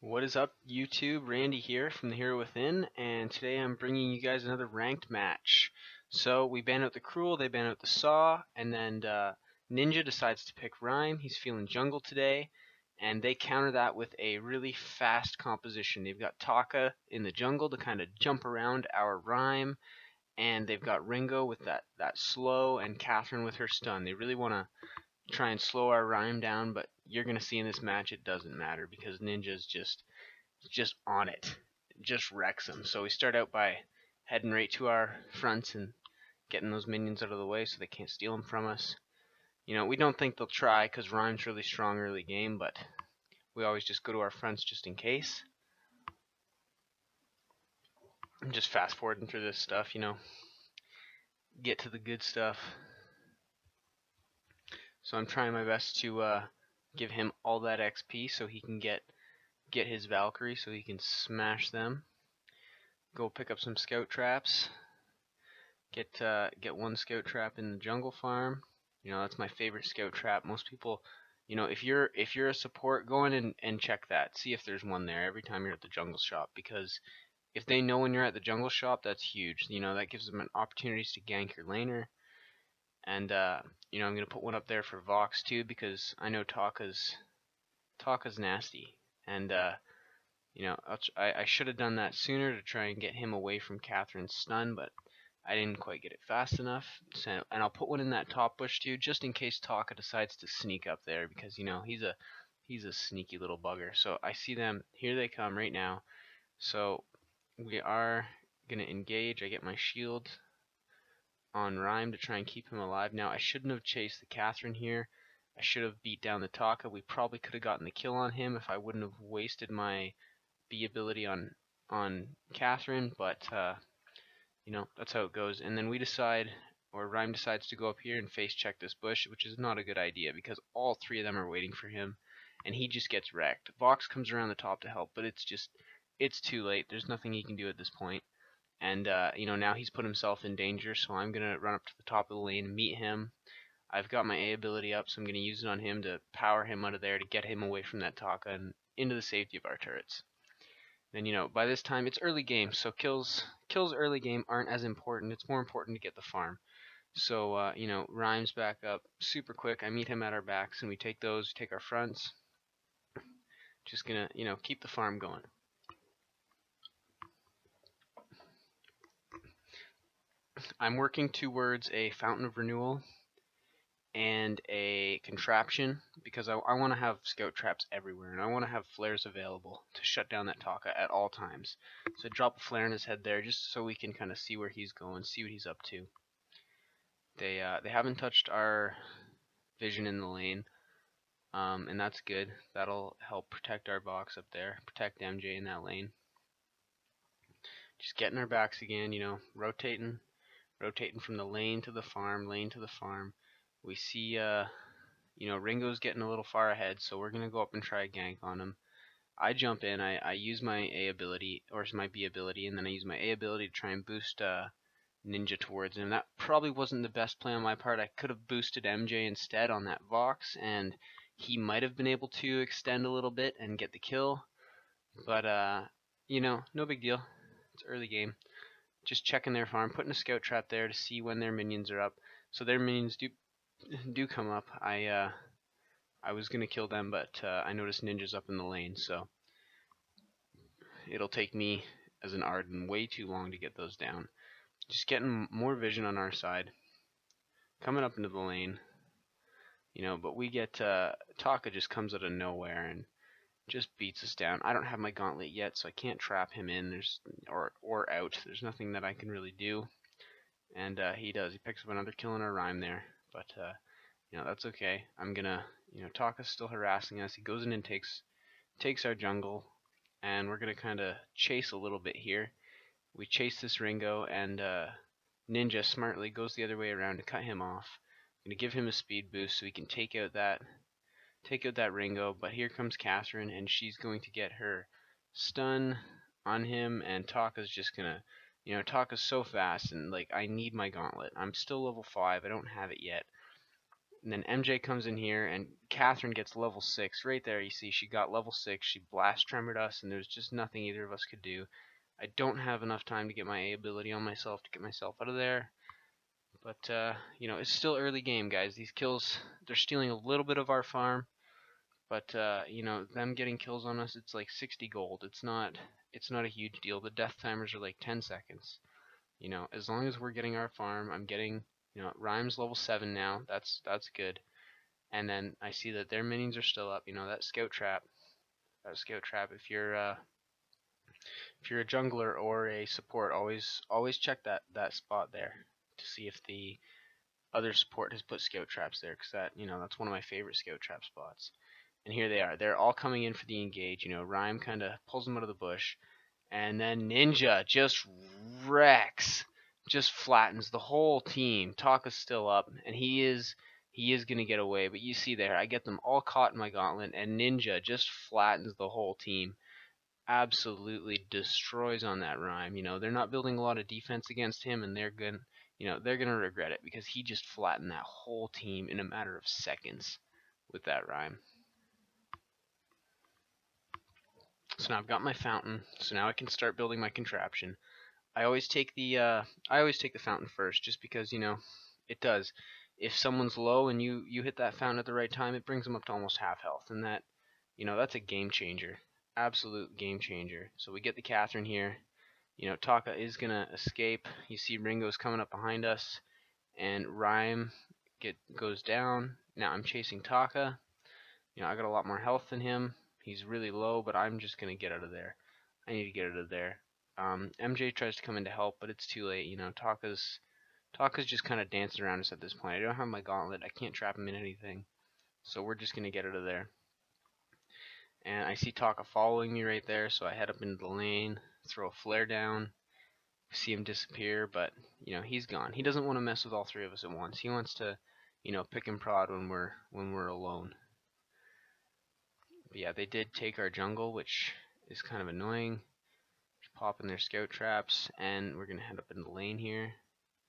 What is up, YouTube? Randy here from the Hero Within, and today I'm bringing you guys another ranked match. So we ban out the Cruel, they ban out the Saw, and then Ninja decides to pick Rhyme. He's feeling jungle today, and they counter that with a really fast composition. They've got Taka in the jungle to kind of jump around our Rhyme, and they've got Ringo with that slow, and Catherine with her stun. They really want to try and slow our Rhyme down, but you're gonna see in this match it doesn't matter because Ninja's just on it, just wrecks them. So we start out by heading right to our fronts and getting those minions out of the way so they can't steal them from us. You know, we don't think they'll try because Rhyme's really strong early game, but we always just go to our fronts just in case. I'm just fast forwarding through this stuff, get to the good stuff. So I'm trying my best to give him all that XP so he can get his Valkyrie so he can smash them. Go pick up some scout traps. Get one scout trap in the jungle farm. That's my favorite scout trap. Most people, if you're a support, go in and check that. See if there's one there every time you're at the jungle shop, because if they know when you're at the jungle shop, that's huge. That gives them an opportunities to gank your laner. And I'm gonna put one up there for Vox too, because I know Taka's nasty. And I should have done that sooner to try and get him away from Catherine's stun, but I didn't quite get it fast enough. So, and I'll put one in that top bush too, just in case Taka decides to sneak up there, because he's a sneaky little bugger. So I see them, here they come right now. So we are gonna engage. I get my shield on Rhyme to try and keep him alive. Now I shouldn't have chased the Catherine here. I should have beat down the Taka. We probably could have gotten the kill on him if I wouldn't have wasted my B ability on Catherine, but that's how it goes. And then we decide, or Rhyme decides to go up here and face check this bush, which is not a good idea because all three of them are waiting for him, and he just gets wrecked. Vox comes around the top to help, but it's too late. There's nothing he can do at this point. And now he's put himself in danger, so I'm gonna run up to the top of the lane and meet him. I've got my A ability up, so I'm gonna use it on him to power him out of there to get him away from that Taka and into the safety of our turrets. Then by this time it's early game, so kills early game aren't as important. It's more important to get the farm. So Rhyme's back up super quick. I meet him at our backs and we take those, take our fronts. Just gonna keep the farm going. I'm working towards a Fountain of Renewal and a contraption because I want to have scout traps everywhere, and I want to have flares available to shut down that Taka at all times. So drop a flare in his head there just so we can kind of see where he's going, see what he's up to. They haven't touched our vision in the lane, and that's good. That'll help protect our box up there, protect MJ in that lane. Just getting our backs again, rotating from the lane to the farm, We see Ringo's getting a little far ahead, so we're gonna go up and try a gank on him. I jump in, I use my A ability, or my B ability, and then I use my A ability to try and boost Ninja towards him. That probably wasn't the best play on my part. I could have boosted MJ instead on that Vox, and he might have been able to extend a little bit and get the kill. But no big deal. It's early game. Just checking their farm, putting a scout trap there to see when their minions are up. So their minions do come up. I was gonna kill them, but I noticed Ninja's up in the lane, so it'll take me as an Ardan way too long to get those down. Just getting more vision on our side, coming up into the lane, but we get Taka just comes out of nowhere and just beats us down. I don't have my gauntlet yet, so I can't trap him in. Or out. There's nothing that I can really do, and he does. He picks up another kill in our Rhyme there, but that's okay. I'm gonna, Taka's still harassing us. He goes in and takes our jungle, and we're gonna kind of chase a little bit here. We chase this Ringo, and Ninja smartly goes the other way around to cut him off. I'm gonna give him a speed boost so he can take out that Ringo. But here comes Catherine, and she's going to get her stun on him, and Taka's just gonna, Taka's so fast, and I need my gauntlet. I'm still level 5. I don't have it yet. And then MJ comes in here, and Catherine gets level 6. Right there, you see, she got level 6. She blast tremored us, and there's just nothing either of us could do. I don't have enough time to get my A ability on myself to get myself out of there. But, you know, it's still early game, guys. These kills, they're stealing a little bit of our farm. But, you know, them getting kills on us, it's like 60 gold. It's not a huge deal. The death timers are like 10 seconds. You know, as long as we're getting our farm, I'm getting, you know, Reims level 7 now. That's good. And then I see that their minions are still up. You know, that scout trap. If you're a jungler or a support, always check that spot there to see if the other support has put scout traps there, because that's one of my favorite scout trap spots. And here they are. They're all coming in for the engage. You know, Reim kind of pulls them out of the bush, and then Ninja just wrecks, just flattens the whole team. Taka's still up, and he is gonna get away. But you see there, I get them all caught in my gauntlet, and Ninja just flattens the whole team. Absolutely destroys on that Reim. You know, they're not building a lot of defense against him, and they're gonna regret it, because he just flattened that whole team in a matter of seconds with that Reim. So now I've got my fountain, so now I can start building my contraption. I always take the fountain first, just because, you know, it does. If someone's low and you hit that fountain at the right time, it brings them up to almost half health, and that, you know, that's a game changer, absolute game changer. So we get the Catherine here. You know, Taka is gonna escape. You see Ringo's coming up behind us, and Reim goes down. Now I'm chasing Taka. You know, I got a lot more health than him. He's really low, but I'm just gonna get out of there. I need to get out of there. MJ tries to come in to help, but it's too late. You know, Taka's just kind of dancing around us at this point. I don't have my gauntlet. I can't trap him in anything. So we're just gonna get out of there. And I see Taka following me right there, so I head up into the lane, throw a flare down, see him disappear, but, you know, he's gone. He doesn't want to mess with all three of us at once. He wants to, you know, pick and prod when we're alone. But yeah, they did take our jungle, which is kind of annoying. Just popping their scout traps, and we're gonna head up in the lane here.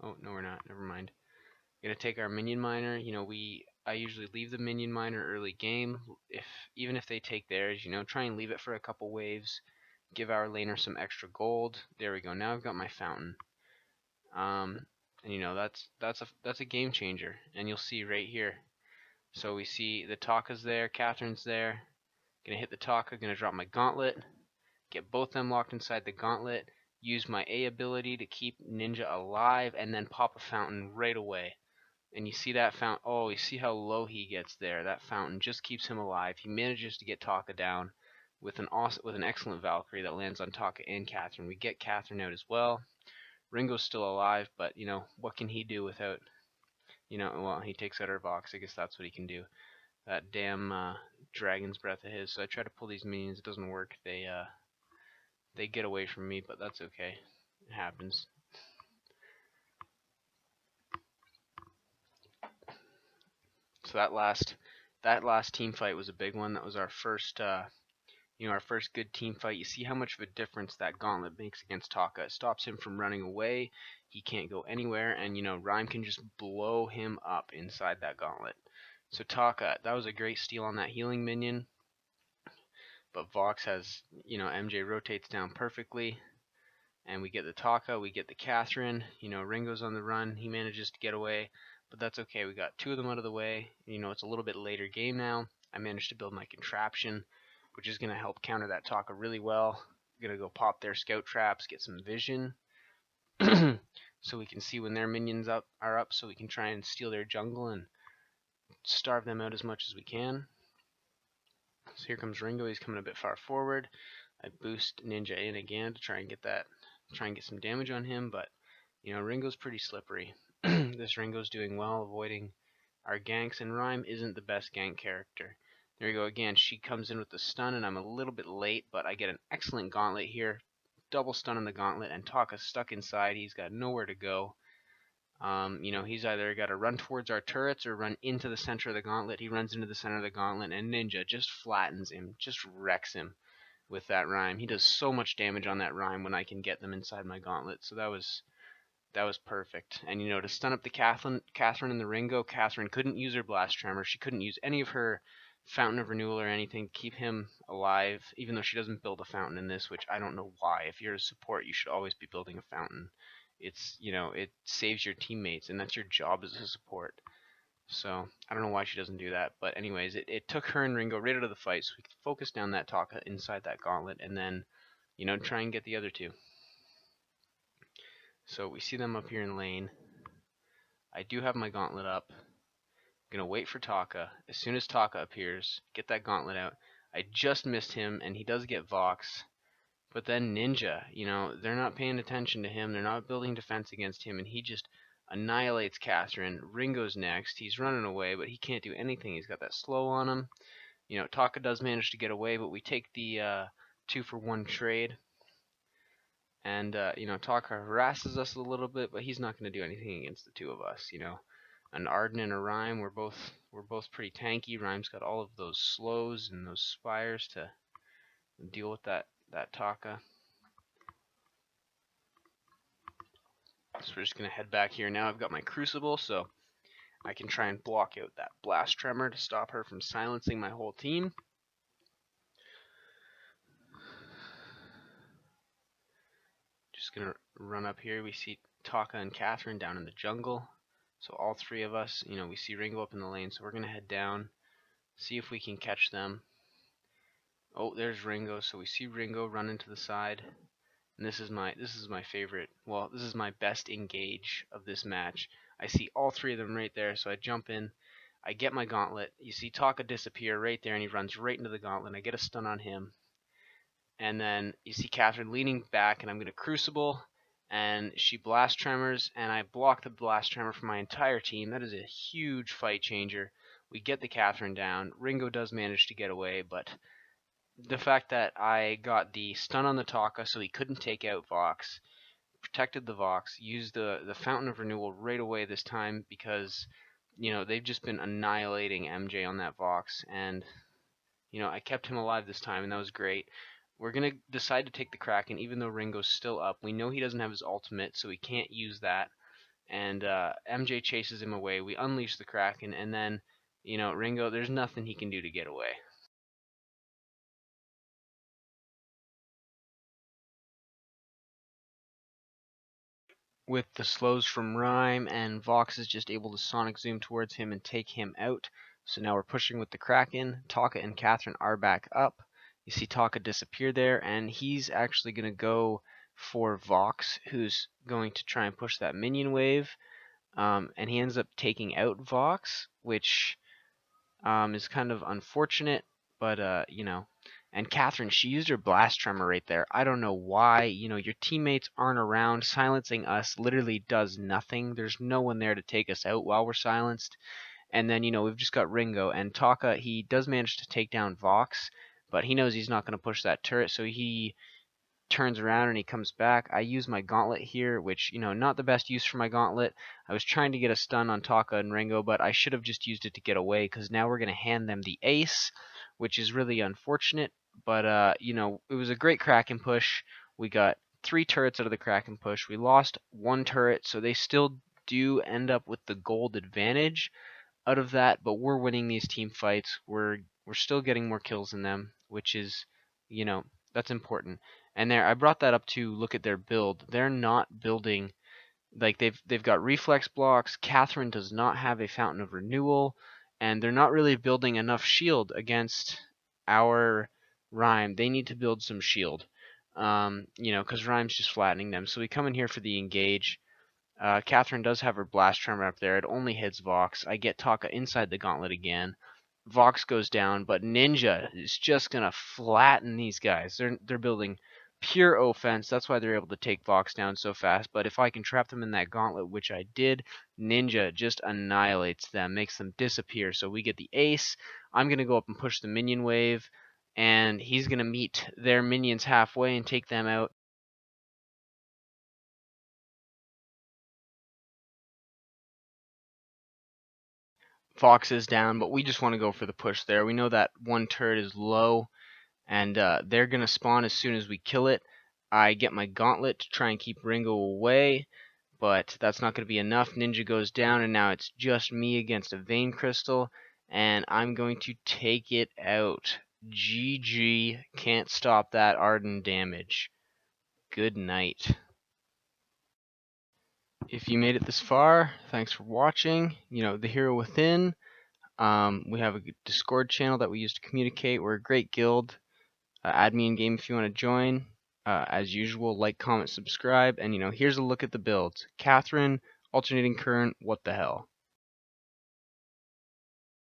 Oh no, we're not. Never mind. We're gonna take our minion miner. You know, I usually leave the minion miner early game. Even if they take theirs, you know, try and leave it for a couple waves. Give our laner some extra gold. There we go. Now I've got my fountain. And you know, that's a game changer. And you'll see right here. So we see the Taka's there, Catherine's there. Gonna hit the Taka, gonna drop my gauntlet, get both them locked inside the gauntlet, use my A ability to keep Ninja alive, and then pop a fountain right away. And you see that fountain, oh, you see how low he gets there. That fountain just keeps him alive. He manages to get Taka down with an excellent Valkyrie that lands on Taka and Catherine. We get Catherine out as well. Ringo's still alive, but, you know, what can he do without, you know, well, he takes out our Vox. I guess that's what he can do. That damn dragon's breath of his. So I try to pull these minions. It doesn't work. They get away from me, but that's okay. It happens. So that last team fight was a big one. That was our first our first good team fight. You see how much of a difference that gauntlet makes against Taka. It stops him from running away. He can't go anywhere, and, you know, Reim can just blow him up inside that gauntlet. So Taka, that was a great steal on that healing minion. But Vox has, you know, MJ rotates down perfectly. And we get the Taka, we get the Catherine. You know, Ringo's on the run. He manages to get away. But that's okay. We got two of them out of the way. You know, it's a little bit later game now. I managed to build my contraption, which is going to help counter that Taka really well. I'm going to go pop their scout traps, get some vision. So we can see when their minions are up, so we can try and steal their jungle and starve them out as much as we can. So here comes Ringo. He's coming a bit far forward. I boost Ninja in again to try and get some damage on him, but, you know, Ringo's pretty slippery. This Ringo's doing well, avoiding our ganks, and Reim isn't the best gank character. There we go again. She comes in with the stun, and I'm a little bit late, but I get an excellent gauntlet here. Double stun on the gauntlet, and Taka's stuck inside. He's got nowhere to go. You know, he's either got to run towards our turrets or run into the center of the gauntlet. He runs into the center of the gauntlet, and Ninja just flattens him, just wrecks him with that Reim. He does so much damage on that Reim when I can get them inside my gauntlet. So that was That was perfect. And to stun up the Catherine and the Ringo, Catherine couldn't use her blast tremor. She couldn't use any of her fountain of renewal or anything to keep him alive, even though she doesn't build a fountain in this, which I don't know why. If you're a support, you should always be building a fountain. It's, it saves your teammates, and that's your job as a support. So I don't know why she doesn't do that. But anyways, it took her and Ringo right out of the fight, so we could focus down that Taka inside that gauntlet, and then, try and get the other two. So we see them up here in lane. I do have my gauntlet up. I'm going to wait for Taka. As soon as Taka appears, get that gauntlet out. I just missed him, and he does get Vox. But then Ninja, they're not paying attention to him. They're not building defense against him, and he just annihilates Catherine. Ringo's next. He's running away, but he can't do anything. He's got that slow on him. Taka does manage to get away, but we take the 2-for-1 trade. And, Taka harasses us a little bit, but he's not going to do anything against the two of us, An Ardan and a Reim, we're both pretty tanky. Reim's got all of those slows and those spires to deal with that Taka. So we're just going to head back here now. I've got my Crucible, so I can try and block out that Blast Tremor to stop her from silencing my whole team. Just going to run up here. We see Taka and Catherine down in the jungle. So all three of us, we see Ringo up in the lane, so we're going to head down, see if we can catch them. Oh, there's Ringo. So we see Ringo running to the side. And this is my favorite. Well, this is my best engage of this match. I see all three of them right there, so I jump in. I get my gauntlet. You see Taka disappear right there, and he runs right into the gauntlet. I get a stun on him. And then you see Catherine leaning back, and I'm going to Crucible. And she blast tremors, and I block the blast tremor for my entire team. That is a huge fight changer. We get the Catherine down. Ringo does manage to get away, but the fact that I got the stun on the Taka so he couldn't take out Vox, protected the Vox, used the Fountain of Renewal right away this time because, they've just been annihilating MJ on that Vox, and, I kept him alive this time, and that was great. We're going to decide to take the Kraken even though Ringo's still up. We know he doesn't have his ultimate, so we can't use that. And MJ chases him away. We unleash the Kraken, and then, Ringo, there's nothing he can do to get away. With the slows from Reim, and Vox is just able to sonic zoom towards him and take him out. So now we're pushing with the Kraken. Taka and Catherine are back up. You see Taka disappear there, and he's actually going to go for Vox, who's going to try and push that minion wave. And he ends up taking out Vox, which is kind of unfortunate, but And Catherine, she used her blast tremor right there. I don't know why. Your teammates aren't around. Silencing us literally does nothing. There's no one there to take us out while we're silenced. And then, we've just got Ringo. And Taka, he does manage to take down Vox, but he knows he's not going to push that turret, so he turns around and he comes back. I use my gauntlet here, which, not the best use for my gauntlet. I was trying to get a stun on Taka and Ringo, but I should have just used it to get away, because now we're going to hand them the ace, which is really unfortunate. But, it was a great Kraken push. We got 3 turrets out of the Kraken push. We lost 1 turret, so they still do end up with the gold advantage out of that, but we're winning these team fights. We're still getting more kills than them, which is, that's important. And there, I brought that up to look at their build. They're not building, like they've got reflex blocks. Catherine does not have a Fountain of Renewal, and they're not really building enough shield against our Reim. They need to build some shield, because Reim's just flattening them. So we come in here for the engage. Catherine does have her blast tremor up there. It only hits Vox. I get Taka inside the gauntlet again. Vox goes down, but Ninja is just gonna flatten these guys. They're building pure offense. That's why they're able to take Vox down so fast. But if I can trap them in that gauntlet, which I did, Ninja just annihilates them, makes them disappear. So we get the ace. I'm gonna go up and push the minion wave, and he's gonna meet their minions halfway and take them out. Fox is down, but we just want to go for the push there. We know that 1 turret is low, and they're going to spawn as soon as we kill it. I get my gauntlet to try and keep Ringo away. but that's not going to be enough. Ninja goes down, and now it's just me against a Vein Crystal, and I'm going to take it out. GG, can't stop that Ardan damage. Good night. If you made it this far, thanks for watching. The Hero Within. We have a Discord channel that we use to communicate. We're a great guild. Add me in game if you want to join. As usual, like, comment, subscribe, and here's a look at the builds. Catherine, alternating current, what the hell.